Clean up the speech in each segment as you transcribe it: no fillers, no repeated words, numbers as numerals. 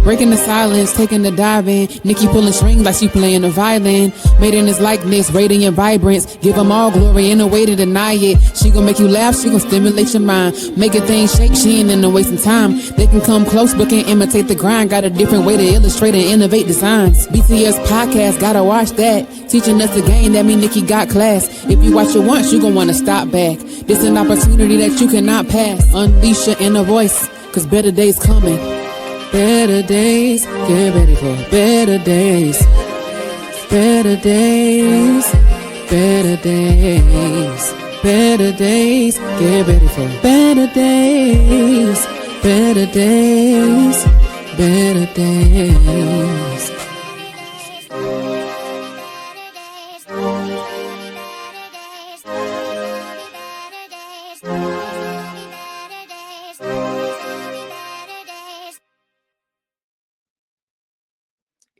Breaking the silence, taking the dive in. Nikki pulling strings like she playing the violin. Made in his likeness, radiant vibrance. Give them all glory, ain't no way to deny it. She gon' make you laugh, she gon' stimulate your mind. Making things shake, she ain't in no wasting time. They can come close but can't imitate the grind. Got a different way to illustrate and innovate designs. BTS podcast, gotta watch that. Teaching us the game, that mean Nikki got class. If you watch it once, you gon' wanna stop back. This an opportunity that you cannot pass. Unleash your inner voice, cause better days coming. Better days, get ready for better days. Better days, better days. Better days, get ready for better days. Better days, better days.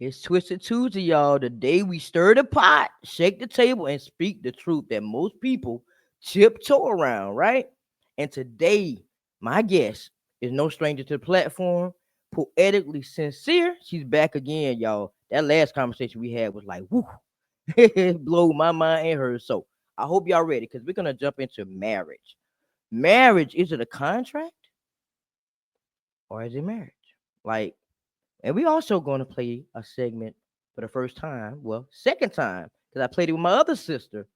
It's Twisted Tuesday, y'all. The day we stir the pot, shake the table, and speak the truth that most people tiptoe around, right? And today, my guest is no stranger to the platform. Poetically Syncere. She's back again, y'all. That last conversation we had was like, whoo, it blew my mind and hers. So I hope y'all ready, because we're gonna jump into marriage. Marriage, is it a contract or is it marriage? Like, and we also going to play a segment for the first time. Well, second time, because I played it with my other sister,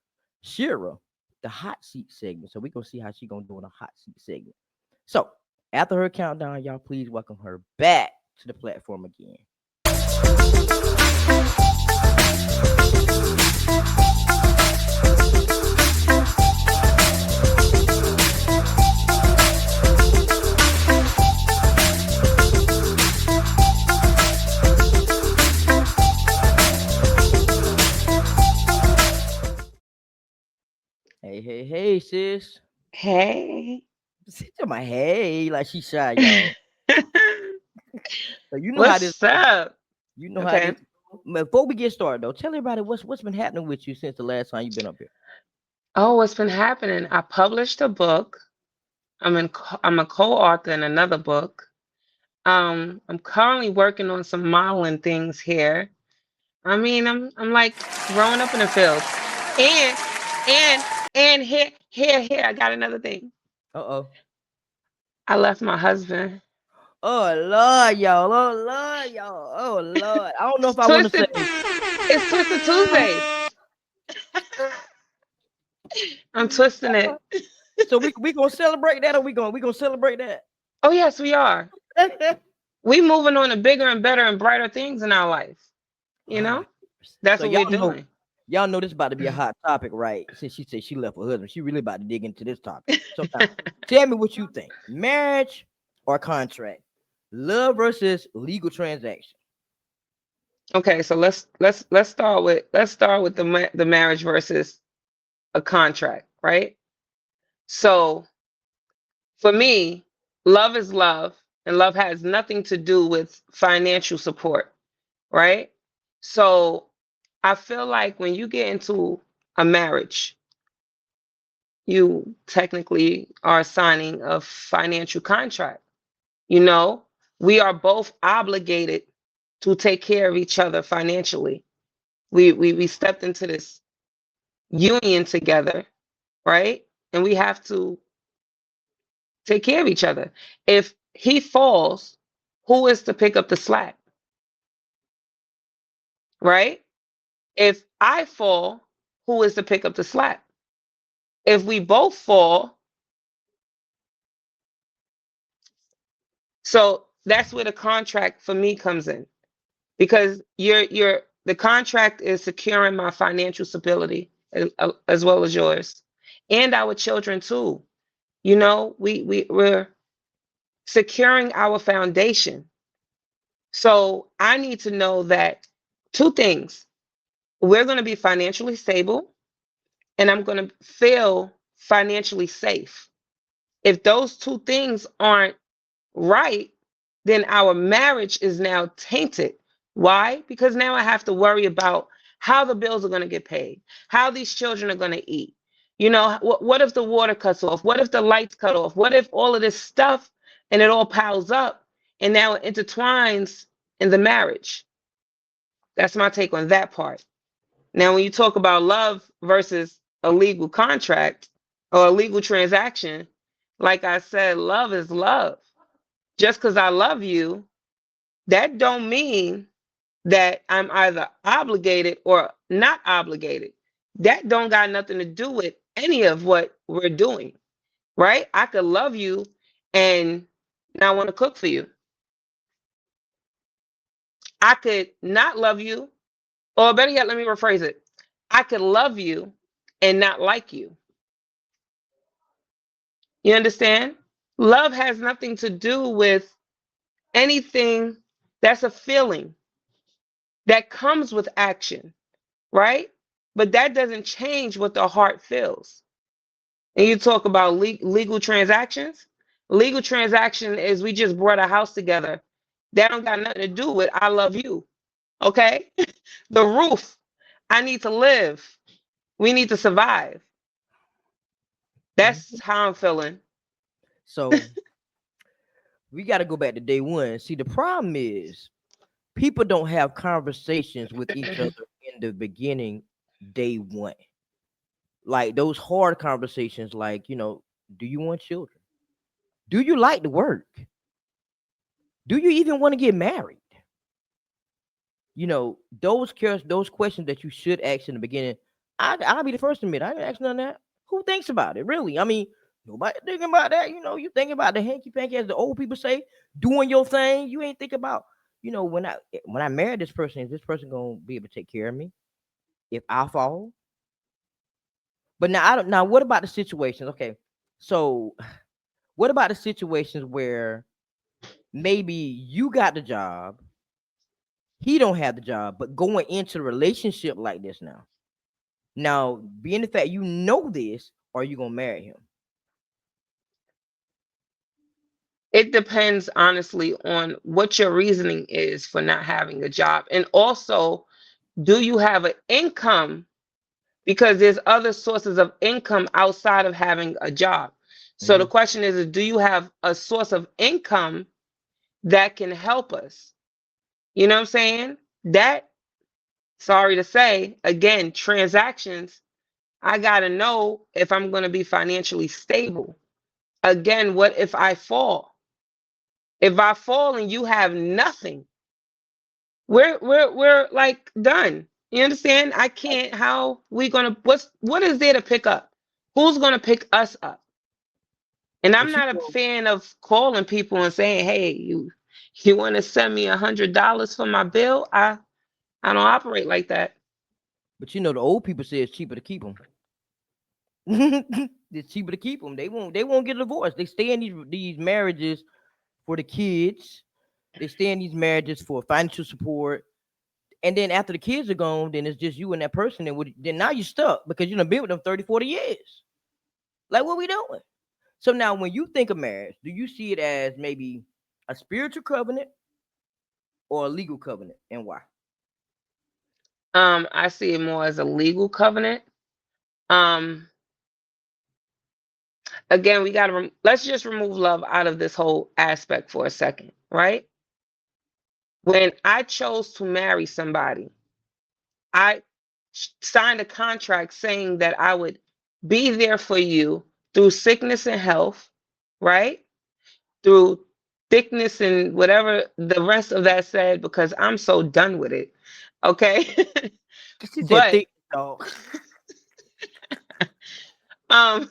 Shira, the hot seat segment. So we're going to see how she going to do in a hot seat segment. So after her countdown, y'all please welcome her back to the platform again. Hey, sis. Hey. Sit to my hey, like she shy, y'all. So you know What's how this. up? You know how this. Before we get started, though, tell everybody what's been happening with you since the last time you've been up here. Oh, what's been happening? I published a book. I'm a co-author in another book. I'm currently working on some modeling things here. I mean, I'm like growing up in the field. And here, I got another thing. Uh-oh. I left my husband. Oh Lord, y'all. Oh Lord, y'all. Oh Lord. I don't know if I want to say. It's Twisted Tuesdays. I'm twisting it. So we gonna celebrate that, or we gonna celebrate that? Oh yes, we are. We moving on to bigger and better and brighter things in our life. You know, that's so what we're doing. Y'all know this about to be a hot topic, right? Since she said she left her husband, she really about to dig into this topic. So now, tell me what you think: marriage or contract, love versus legal transaction. Okay, so let's start with the marriage versus a contract, right? So for me, love is love, and love has nothing to do with financial support, right? So I feel like when you get into a marriage, you technically are signing a financial contract. You know, we are both obligated to take care of each other financially. We stepped into this union together, right? And we have to take care of each other. If he falls, who is to pick up the slack, right? If I fall, who is to pick up the slack? If we both fall, so that's where the contract for me comes in, because the contract is securing my financial stability as well as yours and our children too. You know, we're securing our foundation. So I need to know that two things: we're going to be financially stable, and I'm going to feel financially safe. If those two things aren't right, then our marriage is now tainted. Why? Because now I have to worry about how the bills are going to get paid, how these children are going to eat. You know, what if the water cuts off? What if the lights cut off? What if all of this stuff, and it all piles up, and now it intertwines in the marriage. That's my take on that part. Now, when you talk about love versus a legal contract or a legal transaction, like I said, love is love. Just because I love you, that don't mean that I'm either obligated or not obligated. That don't got nothing to do with any of what we're doing, right? I could love you and not want to cook for you. I could not love you, or better yet, let me rephrase it. I could love you and not like you. You understand? Love has nothing to do with anything. That's a feeling that comes with action, right? But that doesn't change what the heart feels. And you talk about legal transactions. Legal transaction is we just brought a house together. That don't got nothing to do with I love you. Okay? The roof. I need to live. We need to survive. That's how I'm feeling. So we got to go back to day one. See, the problem is people don't have conversations with each other in the beginning, day one. Like those hard conversations, like, do you want children? Do you like to work? Do you even want to get married? Those questions that you should ask in the beginning. I'll be the first to admit I didn't ask none of that. Who thinks about it? Really? I mean, nobody thinking about that. You thinking about the hanky panky, as the old people say, doing your thing. You ain't think about, when I marry this person, is this person gonna be able to take care of me if I fall? But now I don't. Now, what about the situations? Okay, so what about the situations where maybe you got the job, he don't have the job, but going into a relationship like this now? Now, being the fact you know this, are you gonna marry him? It depends, honestly, on what your reasoning is for not having a job. And also, do you have an income? Because there's other sources of income outside of having a job. So the Hmm. question is, do you have a source of income that can help us? You know what I'm saying? That, sorry to say, again, transactions, I got to know if I'm going to be financially stable. Again, what if I fall? If I fall and you have nothing, we're like done. You understand? I can't. How we gonna? What is there to pick up? Who's gonna pick us up? And I'm But not a fan of calling people and saying, "Hey, you want to send me $100 for my bill?" I don't operate like that. the old people say it's cheaper to keep them. It's cheaper to keep them. They won't get divorced. They stay in these marriages for the kids. They stay in these marriages for financial support. And then after the kids are gone, then it's just you and that person. And then now you're stuck because you've been with them 30, 40 years. Like, what we doing? So now when you think of marriage, do you see it as maybe a spiritual covenant or a legal covenant, and why? I see it more as a legal covenant. Um, Again, we got to let's just remove love out of this whole aspect for a second, right? When I chose to marry somebody, I signed a contract saying that I would be there for you through sickness and health, right? Through thickness and whatever the rest of that said, because I'm so done with it. Okay. She said But thick dog. um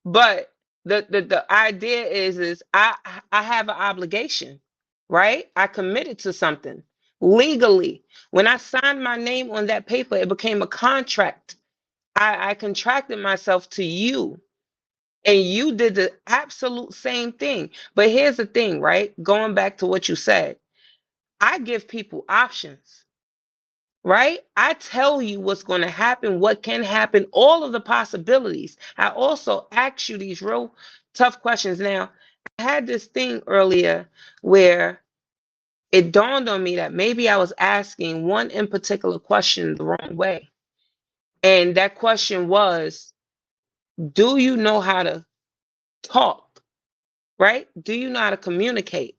but the idea is I have an obligation, right? I committed to something legally. When I signed my name on that paper, it became a contract. I contracted myself to you, and you did the absolute same thing. But here's the thing, right? Going back to what you said, I give people options, right? I tell you what's going to happen, what can happen, all of the possibilities. I also ask you these real tough questions. Now, I had this thing earlier where it dawned on me that maybe I was asking one in particular question the wrong way. And that question was, do you know how to talk? Right? Do you know how to communicate?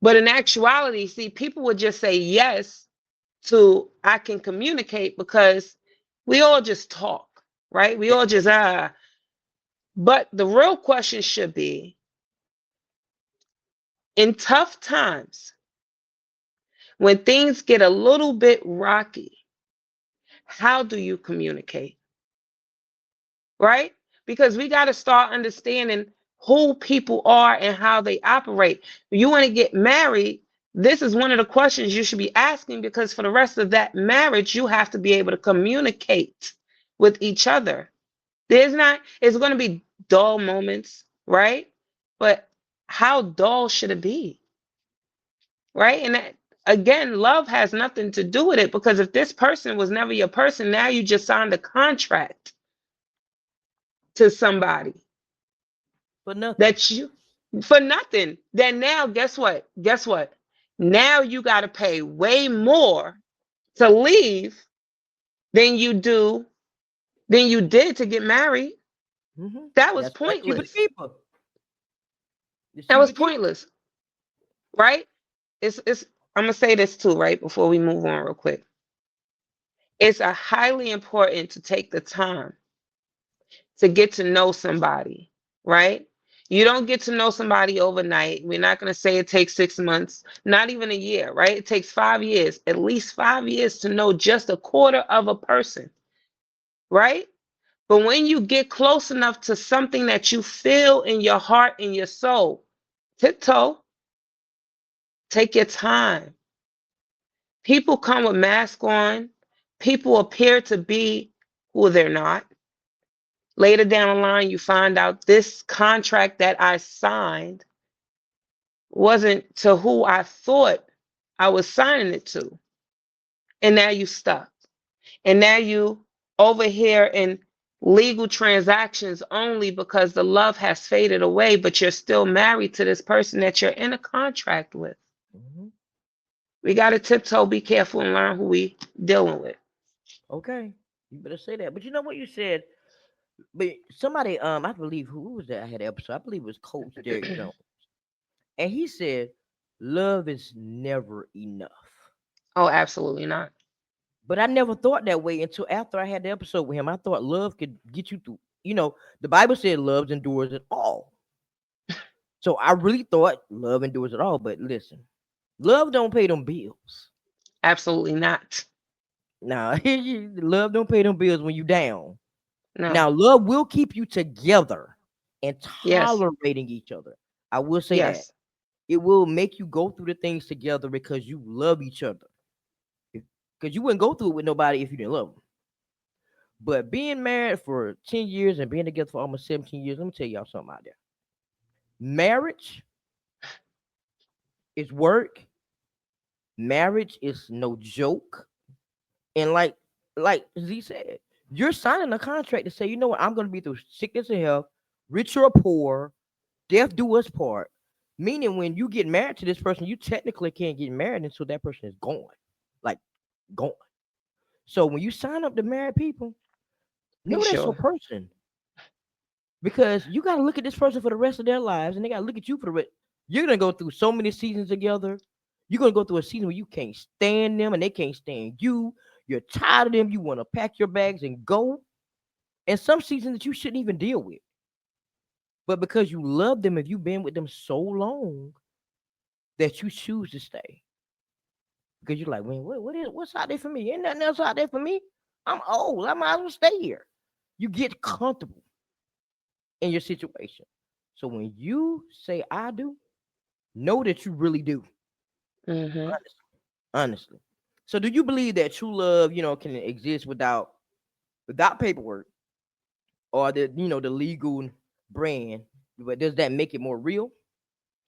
But in actuality, see, people would just say yes to I can communicate because we all just talk, right? We all just But the real question should be, in tough times, when things get a little bit rocky, how do you communicate? Right? Because we got to start understanding who people are and how they operate. If you want to get married, this is one of the questions you should be asking, because for the rest of that marriage, you have to be able to communicate with each other. It's going to be dull moments, right? But how dull should it be? Right? And that, again, love has nothing to do with it, because if this person was never your person, now you just signed a contract to somebody For nothing. that you for nothing. Then now guess what? Guess what? Now you got to pay way more to leave than you did to get married. That was That's why it's cheaper to pointless. keep her. It's That cheaper was to keep her. pointless, right? It's I'm gonna say this too, right, before we move on real quick. It's a highly important to take the time to get to know somebody, right? You don't get to know somebody overnight. We're not going to say it takes 6 months, not even a year, right? It takes 5 years, at least 5 years to know just a quarter of a person, right? But when you get close enough to something that you feel in your heart and your soul, tiptoe, take your time. People come with masks on. People appear to be who they're not. Later down the line, you find out this contract that I signed wasn't to who I thought I was signing it to. And now you stuck. And now you over here in legal transactions only because the love has faded away, but you're still married to this person that you're in a contract with. Hmm. We got to tiptoe, be careful, and learn who we dealing with. Okay. You better say that. But you know what you said? But somebody, I believe who was that I had an episode? I believe it was Coach Derek Jones. And he said, love is never enough. Oh, absolutely not. But I never thought that way until after I had the episode with him. I thought love could get you through. The Bible said love endures it all. So I really thought love endures it all. But listen, love don't pay them bills. Absolutely not. Now, love don't pay them bills when you down. No. Now, love will keep you together and Yes. tolerating each other. I will say that. Yes. It will make you go through the things together because you love each other. Because you wouldn't go through it with nobody if you didn't love them. But being married for 10 years and being together for almost 17 years, let me tell y'all something out there. Marriage is work. Marriage is no joke. And like Z said, you're signing a contract to say, you know what, I'm gonna be through sickness and health, rich or poor, death do us part. Meaning when you get married to this person, you technically can't get married until that person is gone. Like gone. So when you sign up to marry people, Be know that's your sure. person. Because you gotta look at this person for the rest of their lives, and they gotta look at you for the rest. You're gonna go through so many seasons together. You're gonna go through a season where you can't stand them and they can't stand you. You're tired of them. You want to pack your bags and go. And some seasons that you shouldn't even deal with. But because you love them, if you've been with them so long that you choose to stay. Because you're like, man, what's out there for me? Ain't nothing else out there for me. I'm old. I might as well stay here. You get comfortable in your situation. So when you say I do, know that you really do. Mm-hmm. Honestly. Honestly. So do you believe that true love, can exist without paperwork or the legal brand? But does that make it more real?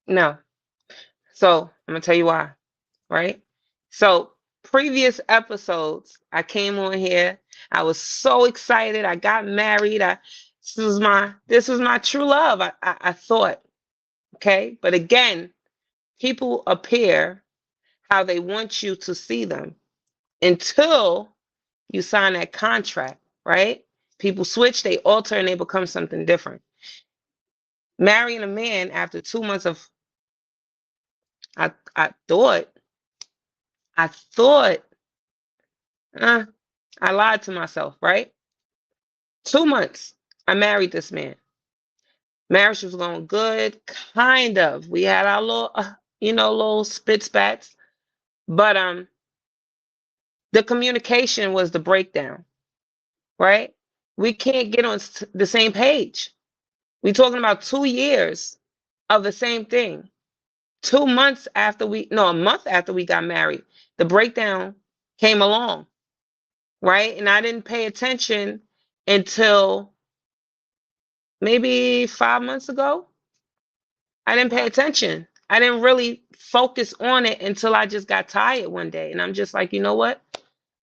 No. So I'm gonna tell you why, right? So previous episodes, I came on here. I was so excited. I got married. This was my true love. I thought, okay. But again, people appear how they want you to see them until you sign that contract, right? People switch, they alter, and they become something different. Marrying a man after 2 months of I thought, I lied to myself, right? 2 months, I married this man. Marriage was going good, kind of. We had our little, little spit spats, but the communication was the breakdown, right? We can't get on the same page. We're talking about 2 years of the same thing. 2 months after a month after we got married, the breakdown came along, right? And I didn't pay attention until maybe 5 months ago. I didn't pay attention. I didn't really focus on it until I just got tired one day. And I'm just like, you know what?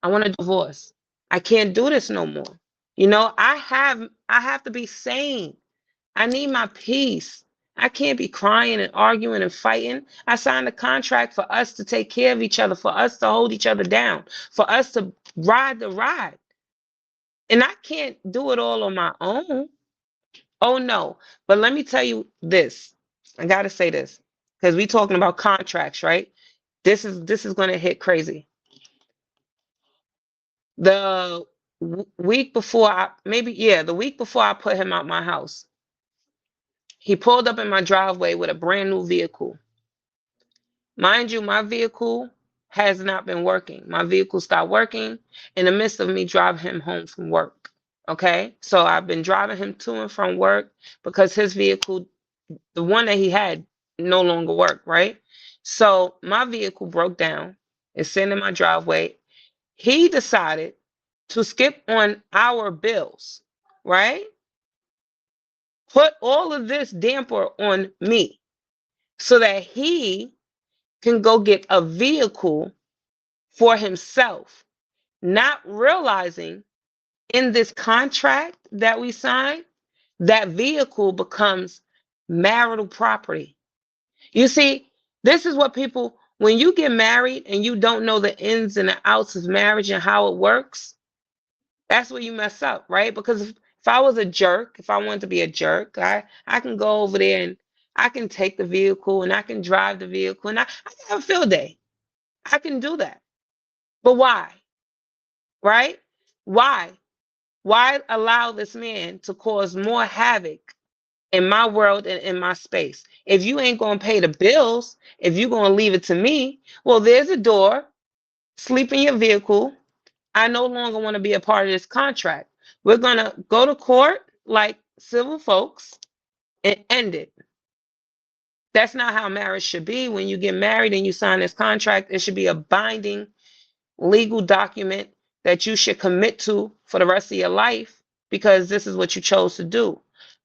I want a divorce. I can't do this no more. I have to be sane. I need my peace. I can't be crying and arguing and fighting. I signed a contract for us to take care of each other, for us to hold each other down, for us to ride the ride. And I can't do it all on my own. Oh no. But let me tell you this. I got to say this because we talking about contracts, right? This is going to hit crazy. The week before the week before I put him out my house, he pulled up in my driveway with a brand new vehicle. Mind you, my vehicle has not been working. My vehicle stopped working in the midst of me driving him home from work. Okay, so I've been driving him to and from work because his vehicle, the one that he had, no longer worked, right? So my vehicle broke down. It's sitting in my driveway. He decided to skip on our bills, right? Put all of this damper on me so that he can go get a vehicle for himself, not realizing in this contract that we signed, that vehicle becomes marital property. You see, this is what people, when you get married and you don't know the ins and the outs of marriage and how it works, that's where you mess up, right? Because if I was a jerk, if I wanted to be a jerk, I can go over there and I can take the vehicle and I can drive the vehicle and I can have a field day. I can do that. But why? Right? Why? Why allow this man to cause more havoc in my world and in my space? If you ain't going to pay the bills, if you're going to leave it to me, well, there's a door. Sleep in your vehicle. I no longer want to be a part of this contract. We're going to go to court like civil folks and end it. That's not how marriage should be. When you get married and you sign this contract, it should be a binding legal document that you should commit to for the rest of your life because this is what you chose to do.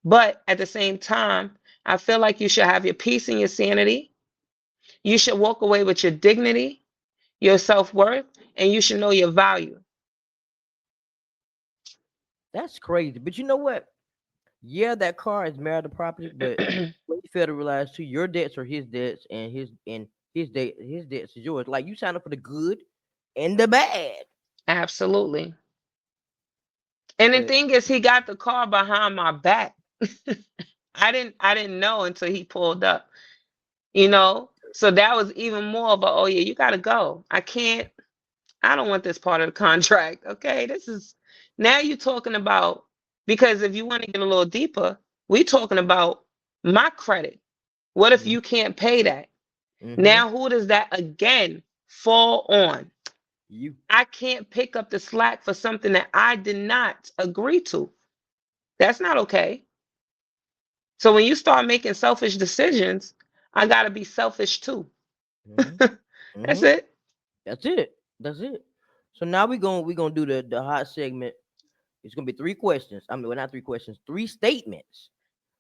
But at the same time, I feel like you should have your peace and your sanity. You should walk away with your dignity, your self-worth, and you should know your value. That's crazy. But you know what? Yeah, that car is marital property, but what you fail to realize too, your debts are his debts, and his debts is yours. Like, you sign up for the good and the bad. Absolutely. And the thing is, he got the car behind my back. I didn't know until he pulled up. So that was even more of a, oh yeah, you gotta go. I don't want this part of the contract. Okay, now you're talking about, because if you want to get a little deeper, we're talking about my credit. What if you can't pay that? Now who does that again fall on? You. I can't pick up the slack for something that I did not agree to. That's not okay. So when you start making selfish decisions, I gotta be selfish too. That's it. That's it. So now we're gonna do the hot segment. It's gonna be 3 questions. I mean, well, not 3 questions, 3 statements.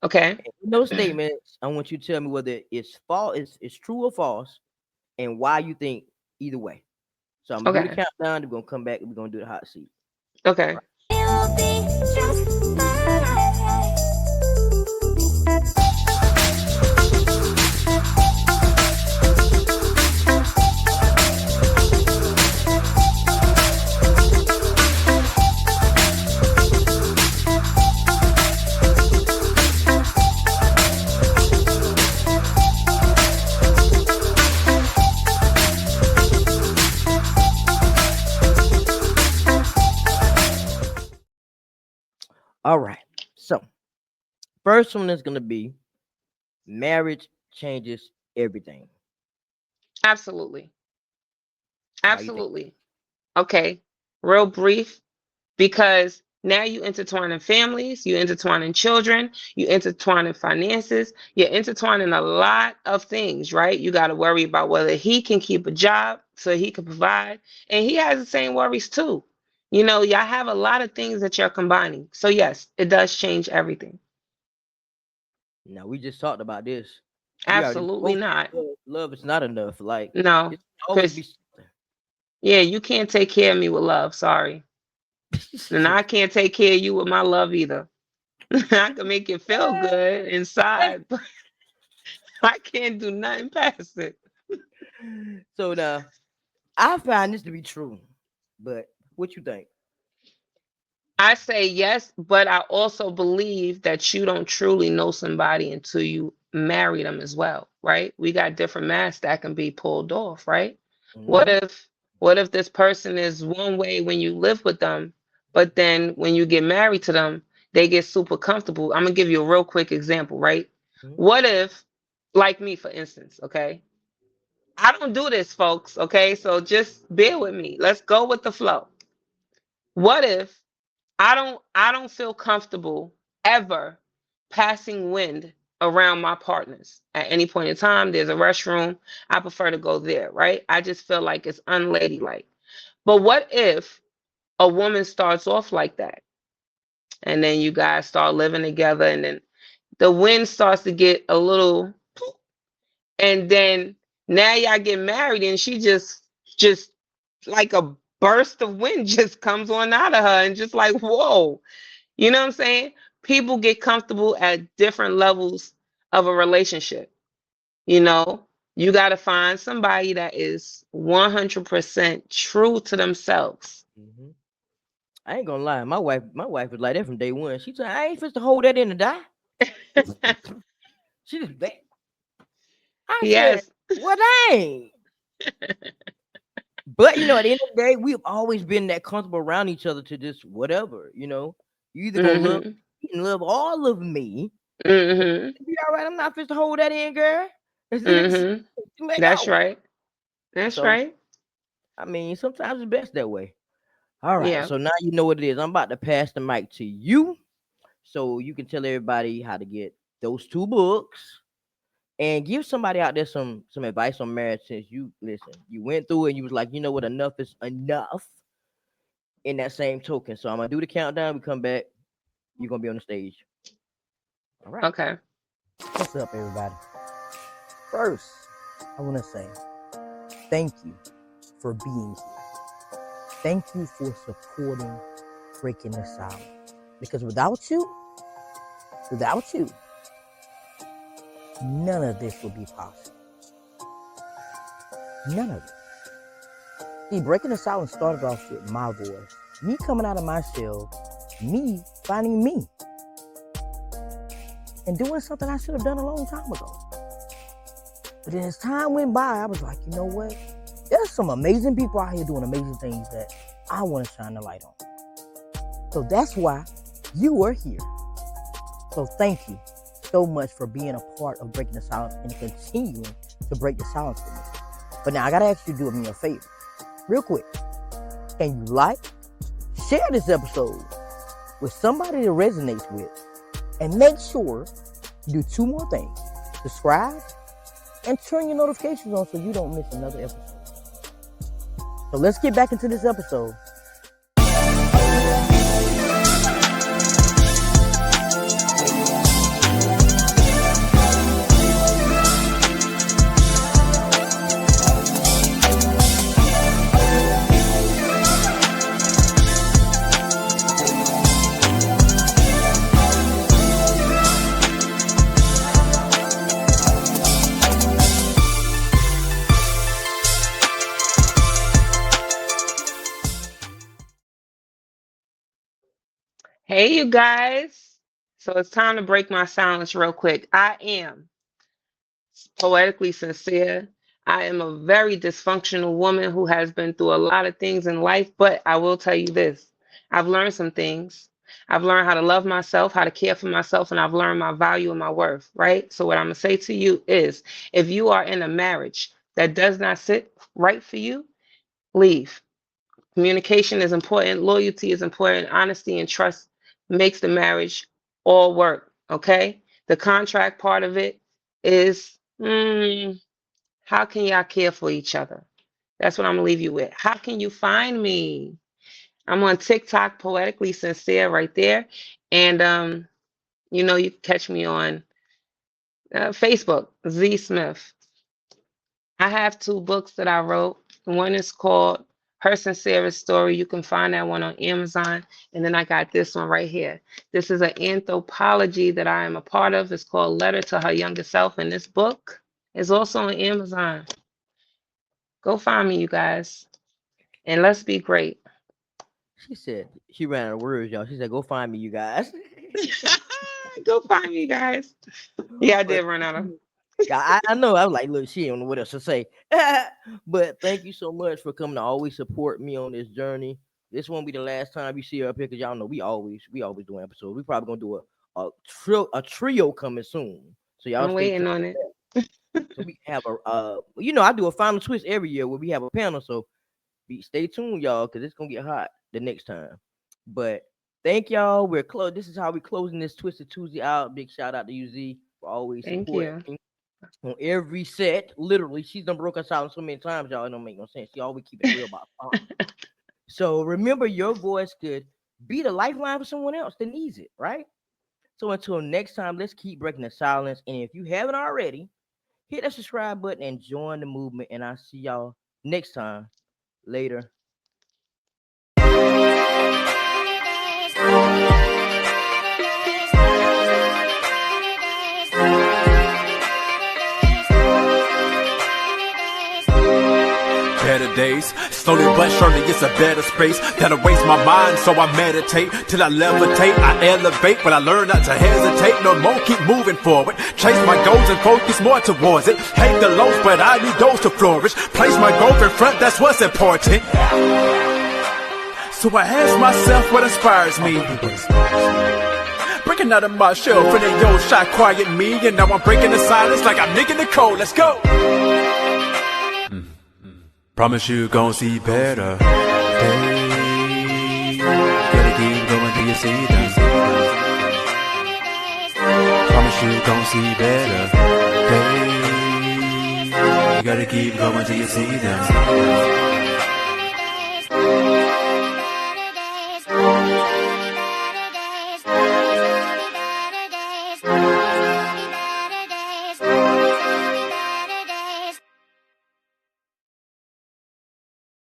Okay. And in those statements, I want you to tell me whether it's false, it's true or false, and why you think either way. So I'm gonna do the countdown. We're gonna come back and we're gonna do the hot seat. Okay. Right. All right. So first one is gonna be marriage changes everything. Absolutely. Why you think? Absolutely. Okay. Real brief, because now you intertwining families, you intertwining children, you intertwining finances, you're intertwining a lot of things, right? You got to worry about whether he can keep a job so he can provide, and he has the same worries too. You know, y'all have a lot of things that you're combining. So yes, it does change everything. Now we just talked about this. We already Absolutely both not. said love is not enough. Like No, it's always be because yeah, you can't take care of me with love. Sorry. And something. I can't take care of you with my love either. I can make you feel good inside, but I can't do nothing past it. So now I find this to be true, but what you think? I say yes, but I also believe that you don't truly know somebody until you marry them as well, right? We got different masks that can be pulled off, right? What Hmm. if what if this person is one way when you live with them, but then when you get married to them, they get super comfortable. I'm gonna give you a real quick example, right? What if, like me, for instance, okay? I don't do this, folks, okay? So just bear with me. Let's go with the flow. What if I don't feel comfortable ever passing wind around my partners at any point in time? There's a restroom. I prefer to go there, right? I just feel like it's unladylike. But what if a woman starts off like that and then you guys start living together and then the wind starts to get a little, and then now y'all get married and she just like a burst of wind just comes on out of her and just like, whoa. You know what I'm saying? People get comfortable at different levels of a relationship. You know, you got to find somebody that is 100% true to themselves. Hmm. I ain't gonna lie, my wife was like that from day one. She said, "I ain't supposed to hold that in to die." She just that. I said, Yes. "What I ain't." But at the end of the day, we've always been that comfortable around each other to just whatever. You either gonna love Mhm. me and love all of me. Mhm. Be all right. I'm not supposed to hold that in, girl. Mhm. Let That's go. right. That's So right. I mean, sometimes it's best that way. All right. Yeah. So now you know what it is. I'm about to pass the mic to you, so you can tell everybody how to get those two books and give somebody out there some advice on marriage. Since you went through it and you was like, you know what, enough is enough. In that same token, so I'm gonna do the countdown. We come back. You're gonna be on the stage. All right. Okay. What's up, everybody? First, I want to say thank you for being here. Thank you for supporting Breaking the Silence. Because without you, none of this would be possible. None of it. See, Breaking the Silence started off with my voice, me coming out of my shell, me finding me, and doing something I should have done a long time ago. But then as time went by, I was like, you know what? There's some amazing people out here doing amazing things that I want to shine the light on. So that's why you are here. So thank you so much for being a part of Breaking the Silence and continuing to break the silence for me. But now I gotta ask you to do me a favor, real quick. Can you share this episode with somebody that resonates with, and make sure you do two more things: subscribe and turn your notifications on so you don't miss another episode. So let's get back into this episode. Hey, you guys. So it's time to break my silence real quick. I am poetically sincere. I am a very dysfunctional woman who has been through a lot of things in life, but I will tell you this: I've learned some things. I've learned how to love myself, how to care for myself, and I've learned my value and my worth, right? So what I'm going to say to you is, if you are in a marriage that does not sit right for you, leave. Communication is important. Loyalty is important. Honesty and trust makes the marriage all work, okay? The contract part of it is, how can y'all care for each other? That's what I'm going to leave you with. How can you find me? I'm on TikTok, Poetically Syncere, right there. And you know, you can catch me on Facebook, Z Smith. I have 2 books that I wrote. One is called Her Sincerest Story. You can find that one on Amazon. And then I got this one right here. This is an anthology that I am a part of. It's called Letter to Her Younger Self. And this book is also on Amazon. Go find me, you guys. And let's be great. She said she ran out of words, y'all. She said, "Go find me, you guys." Go find me, guys. Yeah, I But did run out of. yeah, I know. I was like, look, she don't know what else to say. But thank you so much for coming to always support me on this journey. This won't be the last time you see her up here, because y'all know we always do episodes. We probably gonna do a trio coming soon. So y'all I'm stay tuned. waiting on it. So we have I do a final twist every year where we have a panel. So stay tuned, y'all, because it's gonna get hot the next time. But thank y'all. We're close. This is how we closing this Twisted Tuesday out. Big shout out to UZ for always Thank supporting you. me on every set. Literally, she's done broke us out so many times, y'all. It don't make no sense. She always keep it real about fun. So remember, your voice could be the lifeline for someone else that needs it, right? So until next time, let's keep breaking the silence. And if you haven't already, hit that subscribe button and join the movement. And I'll see y'all next time. Later. Better days, slowly but surely it's a better space that'll waste my mind, so I meditate till I levitate, I elevate, but I learn not to hesitate no more, keep moving forward, chase my goals and focus more towards it, hate the lows but I need those to flourish, place my goals in front, that's what's important. So I ask myself what inspires me, breaking out of my shell, feeling yo shot quiet me, and now I'm breaking the silence like I'm nicking the cold, let's go. Promise you gon' see better days. Gotta keep going till you see them. Promise you gon' see better days. You gotta keep going till you see them.